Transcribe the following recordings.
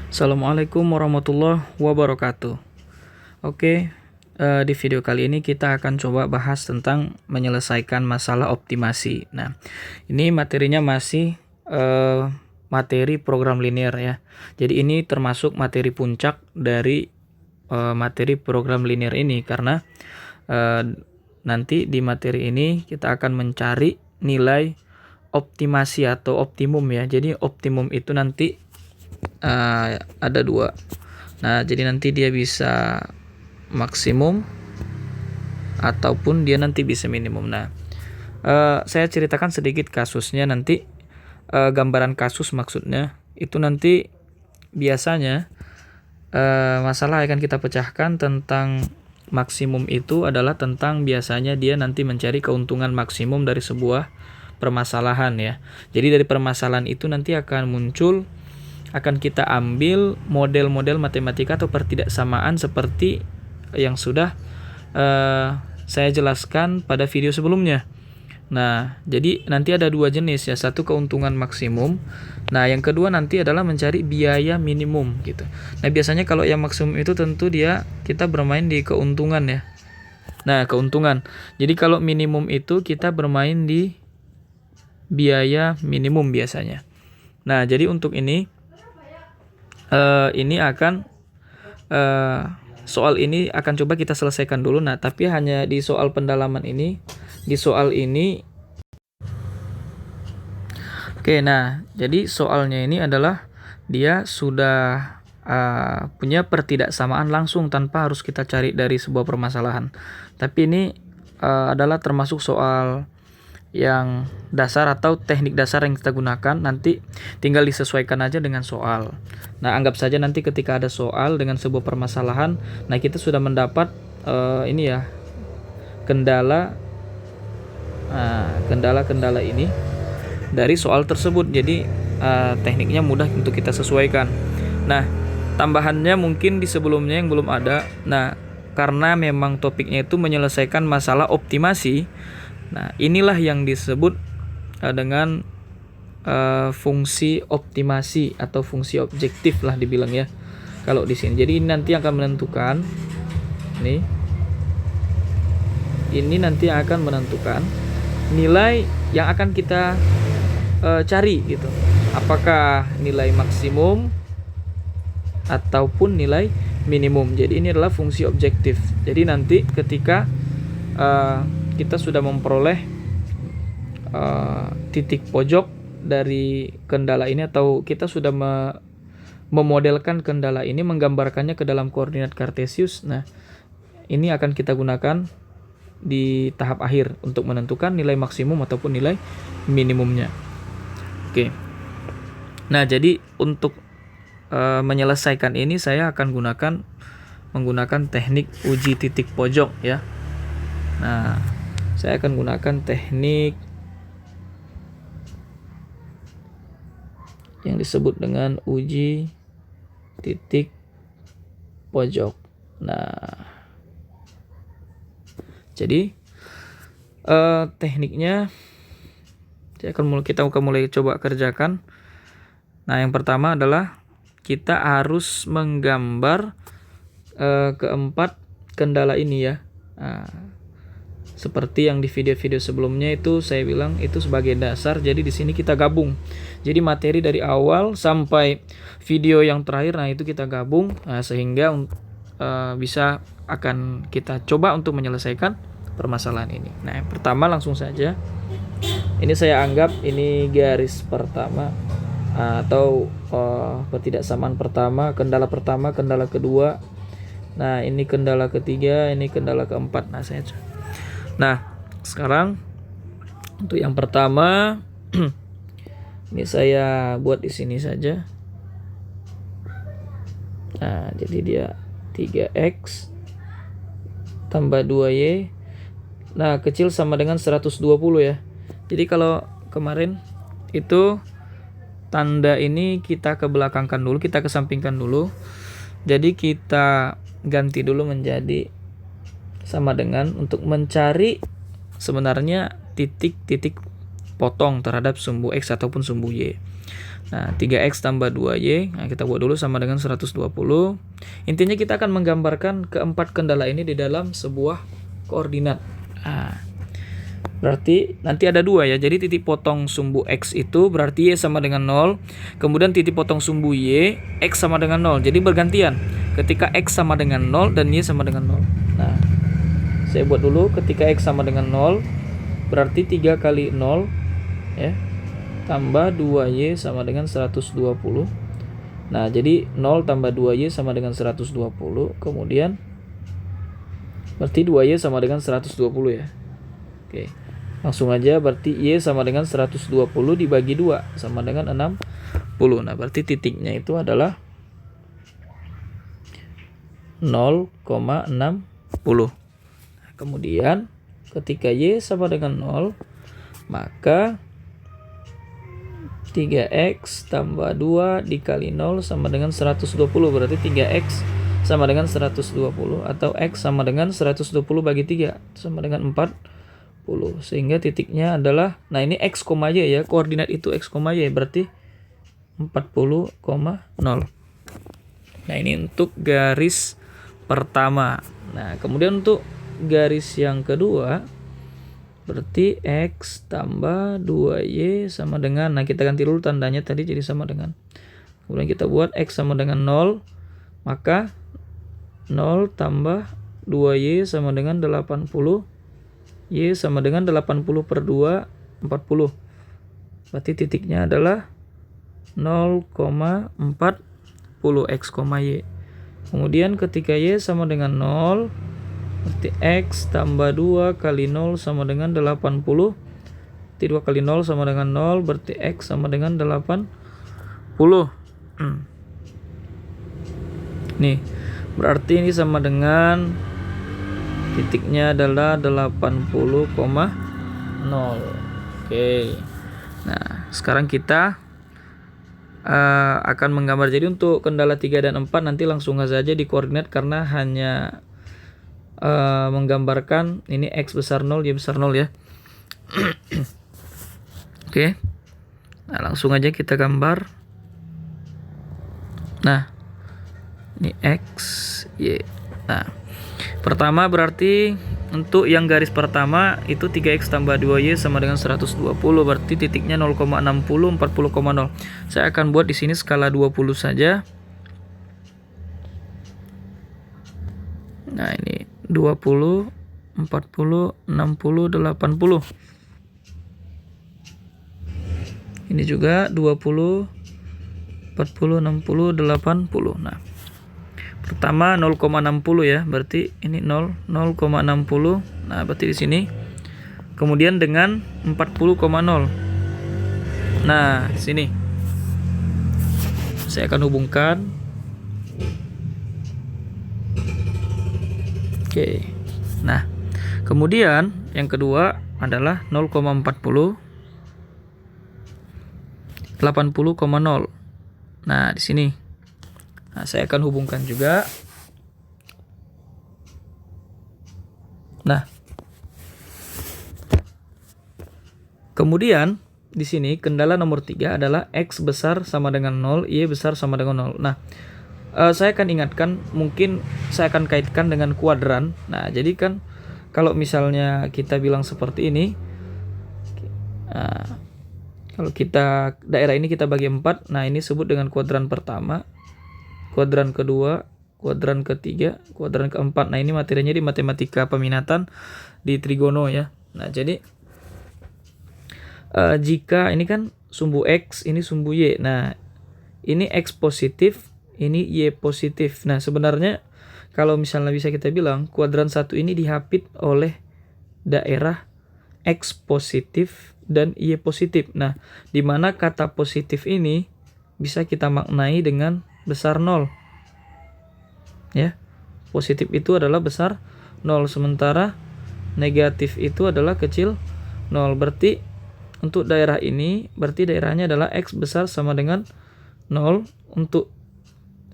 Assalamualaikum warahmatullahi wabarakatuh. Oke, di video kali ini kita akan coba bahas tentang menyelesaikan masalah optimasi. Nah, ini materinya masih materi program linear ya. Jadi ini termasuk materi puncak dari materi program linear ini karena nanti di materi ini kita akan mencari nilai optimasi atau optimum ya. Jadi optimum itu nanti ada dua. Nah, jadi nanti dia bisa maksimum ataupun dia nanti bisa minimum. Nah, saya ceritakan sedikit kasusnya nanti, gambaran kasus maksudnya itu nanti biasanya masalah yang akan kita pecahkan tentang maksimum itu adalah tentang biasanya dia nanti mencari keuntungan maksimum dari sebuah permasalahan ya. Jadi dari permasalahan itu nanti akan kita ambil model-model matematika atau pertidaksamaan seperti yang sudah saya jelaskan pada video sebelumnya. Nah, jadi nanti ada dua jenis ya, satu keuntungan maksimum. Nah, yang kedua nanti adalah mencari biaya minimum gitu. Nah, biasanya kalau yang maksimum itu tentu kita bermain di keuntungan ya. Nah, keuntungan. Jadi kalau minimum itu kita bermain di biaya minimum biasanya. Nah, jadi untuk ini soal ini akan coba kita selesaikan dulu. Nah, tapi hanya di soal pendalaman ini, di soal ini. Oke, nah, jadi soalnya ini adalah dia sudah punya pertidaksamaan langsung tanpa harus kita cari dari sebuah permasalahan. Tapi ini adalah termasuk soal yang dasar atau teknik dasar yang kita gunakan, nanti tinggal disesuaikan aja dengan soal. Nah, anggap saja nanti ketika ada soal dengan sebuah permasalahan, nah kita sudah mendapat ini ya, kendala ini dari soal tersebut. Jadi tekniknya mudah untuk kita sesuaikan. Nah, tambahannya mungkin di sebelumnya yang belum ada. Nah, karena memang topiknya itu menyelesaikan masalah optimasi. Nah, inilah yang disebut dengan fungsi optimasi atau fungsi objektif lah dibilang ya. Kalau di sini, jadi ini nanti akan menentukan ini nanti akan menentukan nilai yang akan kita cari gitu. Apakah nilai maksimum ataupun nilai minimum. Jadi ini adalah fungsi objektif. Jadi nanti ketika kita sudah memperoleh titik pojok dari kendala ini, atau kita sudah memodelkan kendala ini, menggambarkannya ke dalam koordinat kartesius. Nah, ini akan kita gunakan di tahap akhir untuk menentukan nilai maksimum ataupun nilai minimumnya. Oke. Nah, jadi untuk menyelesaikan ini saya akan menggunakan teknik uji titik pojok ya. Nah, saya akan gunakan teknik yang disebut dengan uji titik pojok. Nah, jadi tekniknya kita akan mulai coba kerjakan. Nah, yang pertama adalah kita harus menggambar keempat kendala ini ya. Nah, seperti yang di video-video sebelumnya itu saya bilang itu sebagai dasar. Jadi di sini kita gabung. Jadi materi dari awal sampai video yang terakhir, nah itu kita gabung, sehingga bisa akan kita coba untuk menyelesaikan permasalahan ini. Nah, yang pertama langsung saja. Ini saya anggap ini garis pertama atau pertidaksamaan pertama, kendala kedua. Nah, ini kendala ketiga, ini kendala keempat. Nah, sekarang untuk yang pertama ini saya buat di sini saja. Nah, jadi dia 3x tambah 2y. Nah, kecil sama dengan 120 ya. Jadi kalau kemarin itu tanda ini kita kebelakangkan dulu, kita kesampingkan dulu. Jadi kita ganti dulu menjadi sama dengan untuk mencari sebenarnya titik-titik potong terhadap sumbu X ataupun sumbu Y. Nah, 3X tambah 2Y, nah kita buat dulu sama dengan 120. Intinya kita akan menggambarkan keempat kendala ini di dalam sebuah koordinat. Nah, berarti nanti ada dua ya, jadi titik potong sumbu X itu berarti Y sama dengan 0. Kemudian titik potong sumbu Y, X sama dengan 0. Jadi bergantian, ketika X sama dengan 0 dan Y sama dengan 0. Nah, saya buat dulu ketika X sama dengan 0, berarti 3 kali 0 ya, tambah 2Y sama dengan 120. Nah, jadi 0 tambah 2Y sama dengan 120. Kemudian berarti 2Y sama dengan 120 ya. Oke. Langsung aja, berarti Y sama dengan 120 dibagi 2 sama dengan 60. Nah, berarti titiknya itu adalah 0,60. Kemudian ketika Y sama dengan 0, maka 3X tambah 2 dikali 0 sama dengan 120. Berarti 3X sama dengan 120, atau X sama dengan 120 bagi 3 sama dengan 40. Sehingga titiknya adalah, nah ini X, Y ya, koordinat itu X, Y, berarti 40,0. Nah, ini untuk garis pertama. Nah, kemudian untuk garis yang kedua, berarti X tambah 2Y sama dengan, nah kita ganti dulu tandanya tadi jadi sama dengan. Kemudian kita buat X sama dengan 0, maka 0 tambah 2Y sama dengan 80. Y sama dengan 80 per 2, 40. Berarti titiknya adalah 0,40 X, Y. Kemudian ketika Y sama dengan 0, berarti X tambah 2 kali 0 sama dengan 80. Berarti 2 kali 0 sama dengan 0, berarti X sama dengan 80. Nih, berarti ini sama dengan titiknya adalah 80,0. Oke. Nah, sekarang kita akan menggambar. Jadi untuk kendala 3 dan 4 nanti langsung saja di koordinat, karena hanya menggambarkan ini X besar 0, Y besar 0 ya. Oke. Nah, langsung aja kita gambar. Nah, ini X, Y. Nah, pertama berarti untuk yang garis pertama itu 3X tambah 2Y sama dengan 120, berarti titiknya 0,60, 40,0. Saya akan buat di sini skala 20 saja. Nah, ini 20, 40, 60, 80. Ini juga 20, 40, 60, 80. Nah, pertama 0,60 ya, berarti ini 0,60. Nah, berarti di sini. Kemudian dengan 40,0. Nah, sini saya akan hubungkan. Oke. Nah, kemudian yang kedua adalah 0,40, 80,0. Nah, di sini. Nah, saya akan hubungkan juga. Nah, kemudian di sini kendala nomor 3 adalah X besar sama dengan 0, Y besar sama dengan 0. Nah, saya akan ingatkan, mungkin saya akan kaitkan dengan kuadran. Nah, jadi kan kalau misalnya kita bilang seperti ini, kalau kita daerah ini kita bagi 4, nah ini sebut dengan kuadran pertama, kuadran kedua, kuadran ketiga, kuadran keempat. Nah, ini materinya di matematika peminatan di trigono ya. Nah, jadi jika ini kan sumbu X, ini sumbu Y. Nah, ini X positif, ini Y positif. Nah, sebenarnya kalau misalnya bisa kita bilang kuadran 1 ini dihapit oleh daerah X positif dan Y positif. Nah, di mana kata positif ini bisa kita maknai dengan besar 0. Ya. Positif itu adalah besar 0, sementara negatif itu adalah kecil 0. Berarti untuk daerah ini berarti daerahnya adalah X besar sama dengan 0. Untuk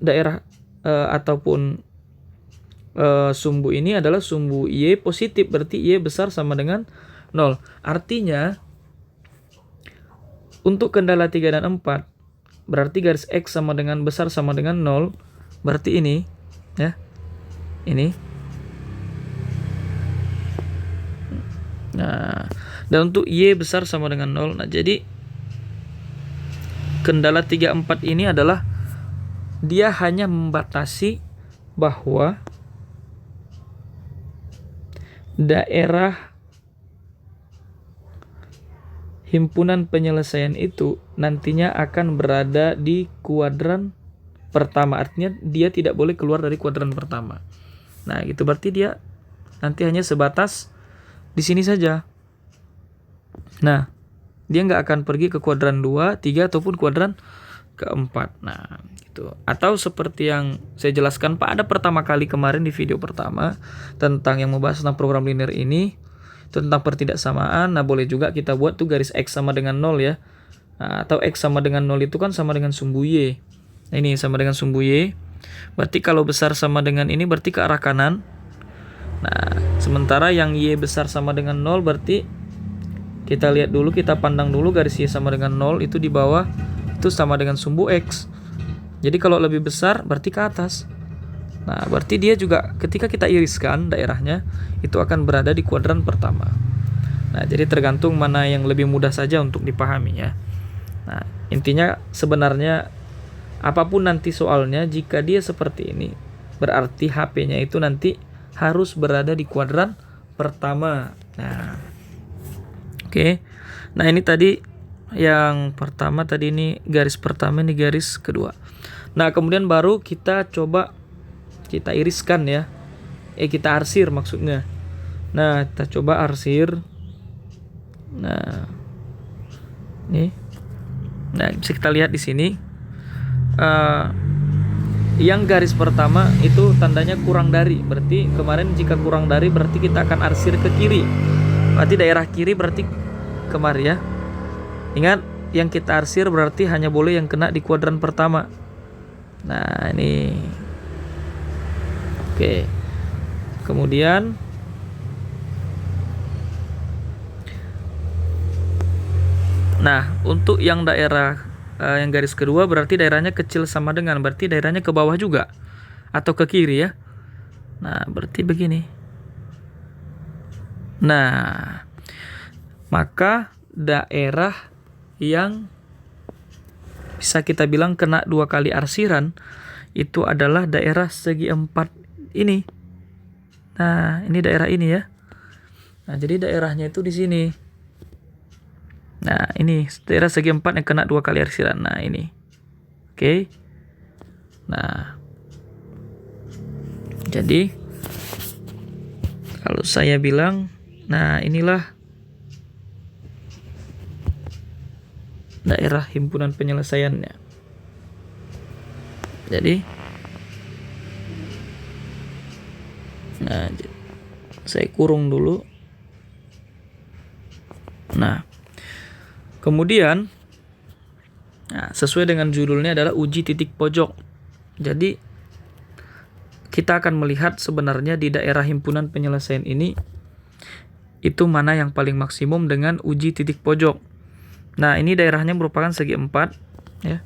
daerah ataupun sumbu ini adalah sumbu Y positif, berarti Y besar sama dengan 0. Artinya untuk kendala 3 dan 4, berarti garis X sama dengan besar sama dengan 0. Berarti ini, ya. Ini. Nah, dan untuk Y besar sama dengan 0. Nah, jadi kendala 34 ini adalah dia hanya membatasi bahwa daerah himpunan penyelesaian itu nantinya akan berada di kuadran pertama. Artinya dia tidak boleh keluar dari kuadran pertama. Nah, gitu berarti dia nanti hanya sebatas di sini saja. Nah, dia nggak akan pergi ke kuadran 2, 3 ataupun kuadran keempat. Nah, gitu. Atau seperti yang saya jelaskan pada pertama kali kemarin di video pertama tentang yang membahas tentang program linear ini, tentang pertidaksamaan. Nah, boleh juga kita buat tuh garis X sama dengan 0 ya. Nah, atau X sama dengan 0 itu kan sama dengan sumbu Y. Nah, ini sama dengan sumbu Y. Berarti kalau besar sama dengan ini berarti ke arah kanan. Nah, sementara yang Y besar sama dengan 0 berarti kita lihat dulu, kita pandang dulu garis Y sama dengan 0 itu di bawah itu sama dengan sumbu X. Jadi kalau lebih besar berarti ke atas. Nah, berarti dia juga ketika kita iriskan daerahnya itu akan berada di kuadran pertama. Nah, jadi tergantung mana yang lebih mudah saja untuk dipahami ya. Nah, intinya sebenarnya apapun nanti soalnya, jika dia seperti ini berarti HP-nya itu nanti harus berada di kuadran pertama. Nah, oke. Nah, ini tadi yang pertama, tadi ini garis pertama, ini garis kedua. Nah, kemudian baru kita coba kita iriskan ya. Kita arsir maksudnya. Nah, kita coba arsir. Nah, ini. Nah, bisa kita lihat di sini. Yang garis pertama itu tandanya kurang dari. Berarti kemarin jika kurang dari berarti kita akan arsir ke kiri. Berarti daerah kiri berarti kemari ya. Ingat, yang kita arsir berarti hanya boleh yang kena di kuadran pertama. Nah, ini. Oke. Kemudian nah, untuk yang daerah yang garis kedua berarti daerahnya kecil sama dengan, berarti daerahnya ke bawah juga atau ke kiri ya. Nah, berarti begini. Nah, maka daerah yang bisa kita bilang kena 2 kali arsiran itu adalah daerah segi 4 ini. Nah, ini daerah ini ya. Nah, jadi daerahnya itu di sini. Nah, ini daerah segi 4 yang kena 2 kali arsiran. Nah, ini. Oke. Nah, jadi kalau saya bilang, nah inilah daerah himpunan penyelesaiannya. Jadi, nah, saya kurung dulu. Nah, kemudian, nah, sesuai dengan judulnya adalah uji titik pojok. Jadi, kita akan melihat sebenarnya di daerah himpunan penyelesaian ini itu mana yang paling maksimum dengan uji titik pojok. Nah, ini daerahnya merupakan segi 4 ya.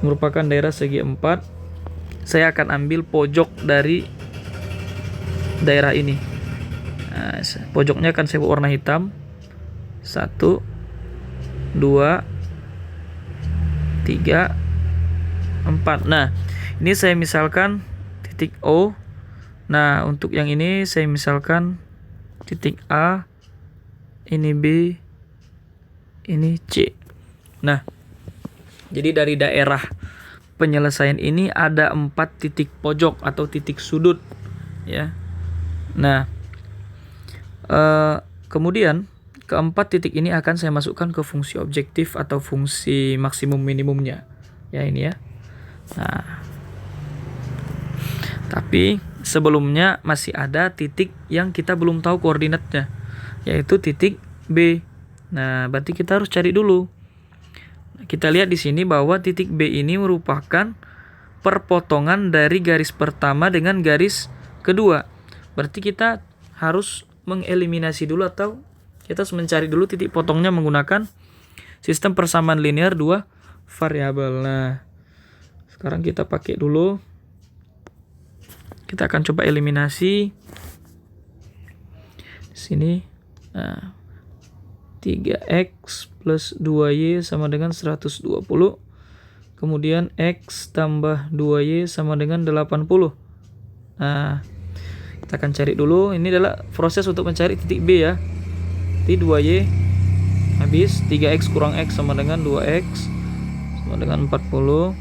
Merupakan daerah segi 4. Saya akan ambil pojok dari daerah ini. Nah, pojoknya akan saya warna hitam. 1 2 3 4. Nah, ini saya misalkan titik O. Nah, untuk yang ini saya misalkan titik A, ini B, ini C. Nah, jadi dari daerah penyelesaian ini ada 4 titik pojok atau titik sudut ya. Nah, kemudian keempat titik ini akan saya masukkan ke fungsi objektif atau fungsi maksimum minimumnya ya, ini ya. Nah, tapi sebelumnya masih ada titik yang kita belum tahu koordinatnya, yaitu titik B. Nah, berarti kita harus cari dulu. Kita lihat di sini bahwa titik B ini merupakan perpotongan dari garis pertama dengan garis kedua. Berarti kita harus mengeliminasi dulu atau kita harus mencari dulu titik potongnya menggunakan Sistem persamaan linear dua variabel. Nah, sekarang kita pakai dulu. Kita akan coba eliminasi di sini. Nah, 3x plus 2y sama dengan 120. Kemudian x tambah 2y sama dengan 80. Nah, kita akan cari dulu. Ini adalah proses untuk mencari titik B ya. Titik 2y habis 3x kurang x sama dengan 2x sama dengan 40.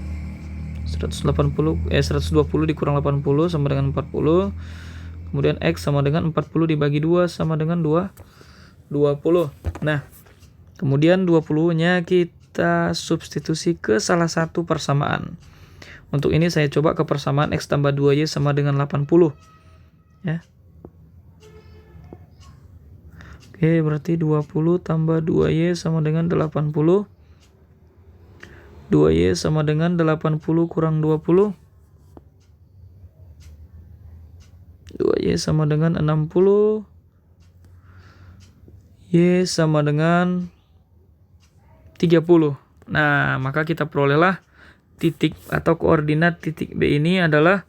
120 dikurang 80 sama dengan 40. Kemudian x sama dengan 40 dibagi 2 sama dengan 20. Nah, kemudian 20-nya kita substitusi ke salah satu persamaan. Untuk ini saya coba ke persamaan x tambah 2y sama dengan 80 ya. Oke, berarti 20 tambah 2y sama dengan 80. 2y sama dengan 80 kurang 20. 2y sama dengan 60. Y sama dengan 30. Nah, maka kita perolehlah titik atau koordinat titik B ini adalah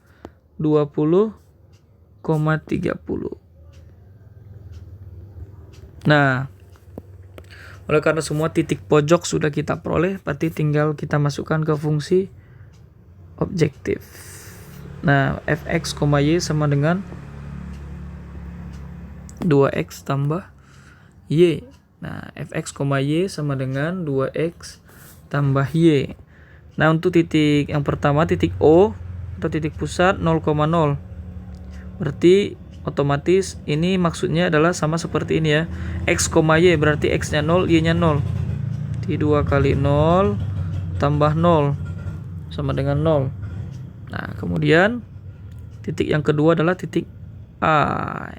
20,30. Nah, oleh karena semua titik pojok sudah kita peroleh, berarti tinggal kita masukkan ke fungsi objektif. Nah, fx, y sama dengan 2x tambah y. Nah, fx, y sama dengan 2x tambah y. Nah, untuk titik yang pertama, titik O atau titik pusat 0,0. Berarti otomatis ini maksudnya adalah sama seperti ini ya. X, y berarti x-nya 0, y-nya 0. Jadi 2 kali 0 tambah 0 sama dengan 0. Nah, kemudian titik yang kedua adalah titik A.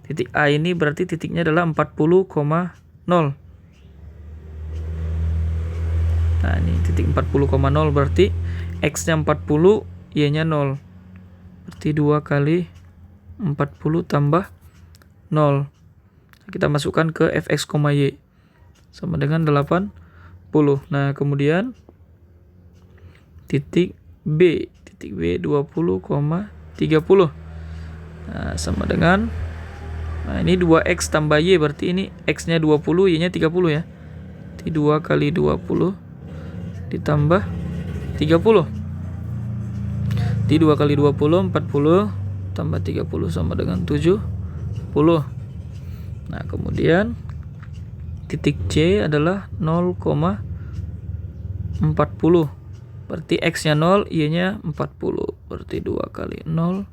Titik A ini berarti titiknya adalah 40,0. Nah, ini titik 40,0 berarti x-nya 40, y-nya 0. Berarti 2 kali 40 tambah 0. Kita masukkan ke fx, y sama dengan 80. Nah, kemudian titik B. Titik B 20,30. Nah, sama dengan, nah ini 2x tambah y, berarti ini x-nya 20, y-nya 30 ya. Jadi 2 kali 20 ditambah 30. Jadi 2 kali 20, 40 tambah 30 sama dengan 70. Nah, kemudian titik C adalah 0,40. Berarti x-nya 0, y-nya 40. Berarti 2 kali 0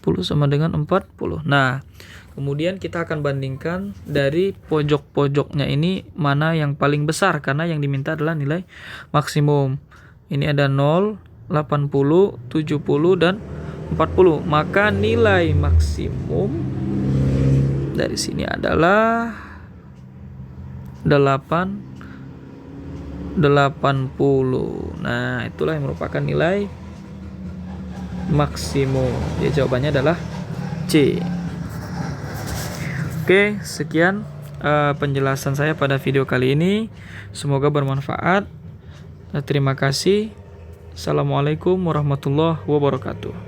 40 sama dengan 40. Nah, kemudian kita akan bandingkan dari pojok-pojoknya ini mana yang paling besar, karena yang diminta adalah nilai maksimum. Ini ada 0, 80, 70 dan 40. Maka nilai maksimum dari sini adalah 80. Nah, itulah yang merupakan nilai maksimum. Jadi jawabannya adalah C. Oke, sekian penjelasan saya pada video kali ini. Semoga bermanfaat. Terima kasih. Assalamualaikum warahmatullahi wabarakatuh.